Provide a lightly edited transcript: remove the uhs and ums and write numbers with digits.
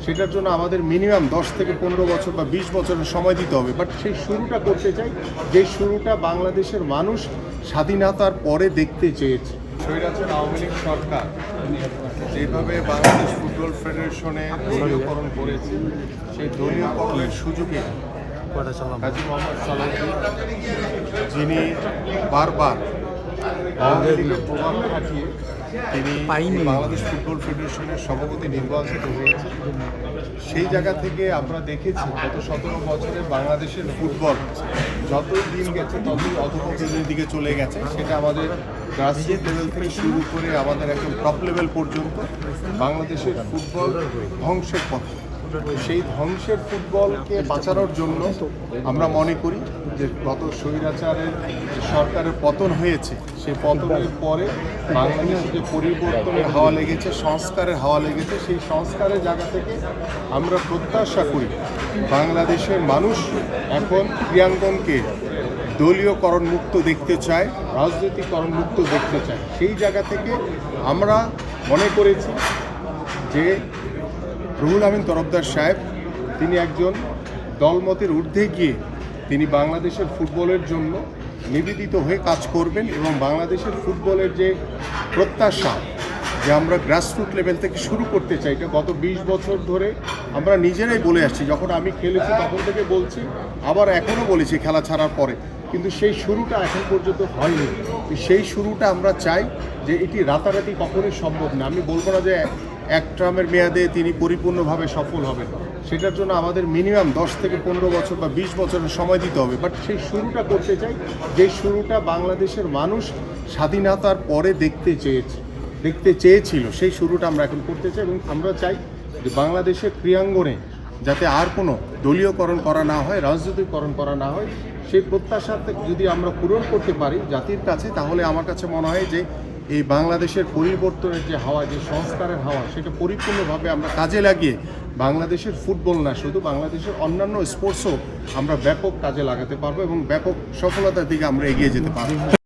সেটার জন্য আমাদের মিনিমাম 10 থেকে 15 বছর বা 20 বছরের সময় দিতে হবে। বাট সেই শুরুটা করতে চাই, যে শুরুটা বাংলাদেশের মানুষ স্বাধীনতার পরে দেখতে চেয়েছে। স্বৈরাচার আওয়ামী লীগ সরকার যেভাবে বাংলাদেশ ফুটবল ফেডারেশনে দলীয়করণ করেছে, সেই দলীয়করণের সুযোগে কাজী মোহাম্মদ সালাউদ্দিন, যিনি বারবার আওয়ামী লীগের প্রভাব খাটিয়ে তিনি বাংলাদেশ ফুটবল ফেডারেশনের সভাপতি নির্বাচিত হয়েছে, সেই জায়গা থেকে আমরা দেখেছি গত 17 বছরে বাংলাদেশের ফুটবল যতই দিন গেছে ততই অধঃপতনের দিকে চলে গেছে। সেটা আমাদের গ্রাসরুট লেভেল থেকে শুরু করে আমাদের একদম টপ লেভেল পর্যন্ত বাংলাদেশের ফুটবল ধ্বংসের পথে। সেই ধ্বংসের ফুটবলকে বাঁচানোর জন্য আমরা মনে করি যে গত স্বৈরাচারের যে সরকারের পতন হয়েছে, সেই পতনের পরে বাংলাদেশে যে পরিবর্তনের হাওয়া লেগেছে, সংস্কারের হাওয়া লেগেছে, সেই সংস্কারের জায়গা থেকে আমরা প্রত্যাশা করি বাংলাদেশের মানুষ এখন ক্রীড়াঙ্গনকে দলীয়করণ মুক্ত দেখতে চায়, রাজনৈতিকরণ মুক্ত দেখতে চায়। সেই জায়গা থেকে আমরা মনে করেছি যে রুহুল আমিন তরফদার সাহেব তিনি একজন দলমতের ঊর্ধ্বে গিয়ে তিনি বাংলাদেশের ফুটবলের জন্য নিবেদিত হয়ে কাজ করবেন এবং বাংলাদেশের ফুটবলের যে প্রত্যাশা যে আমরা গ্রাসরুট লেভেল থেকে শুরু করতে চাই, এটা গত 20 বছর ধরে আমরা নিজেরাই বলে আসছি। যখন আমি খেলেছি তখন থেকে বলছি, আবার এখনও বলেছি খেলা ছাড়ার পরে, কিন্তু সেই শুরুটা এখন পর্যন্ত হয়নি। সেই শুরুটা আমরা চাই যে এটি রাতারাতি কখনোই সম্ভব না। আমি বলবো না যে এক টার্মের মেয়াদে তিনি পরিপূর্ণভাবে সফল হবেন, সেটার জন্য আমাদের মিনিমাম 10 থেকে 15 বছর বা 20 বছরের সময় দিতে হবে। বাট সেই শুরুটা করতে চাই, যে শুরুটা বাংলাদেশের মানুষ স্বাধীনতার পরে দেখতে চেয়েছিল, সেই শুরুটা আমরা এখন করতে চাই। এবং আমরা চাই যে বাংলাদেশের ক্রীড়াঙ্গনে যাতে আর কোনো দলীয়করণ করা না হয়, রাজনৈতিকরণ করা না হয়, সেই প্রত্যাশাতে যদি আমরা পূরণ করতে পারি জাতির কাছে, তাহলে আমার কাছে মনে হয় যে এই বাংলাদেশের পরিবর্তনের যে হাওয়া, যে সংস্কারের হাওয়া, সেটা পরিপূর্ণভাবে আমরা কাজে লাগিয়ে বাংলাদেশের ফুটবল না শুধু বাংলাদেশের অন্যান্য স্পোর্টসও আমরা ব্যাপক কাজে লাগাতে পারবো এবং ব্যাপক সফলতার দিকে আমরা এগিয়ে যেতে পারবো।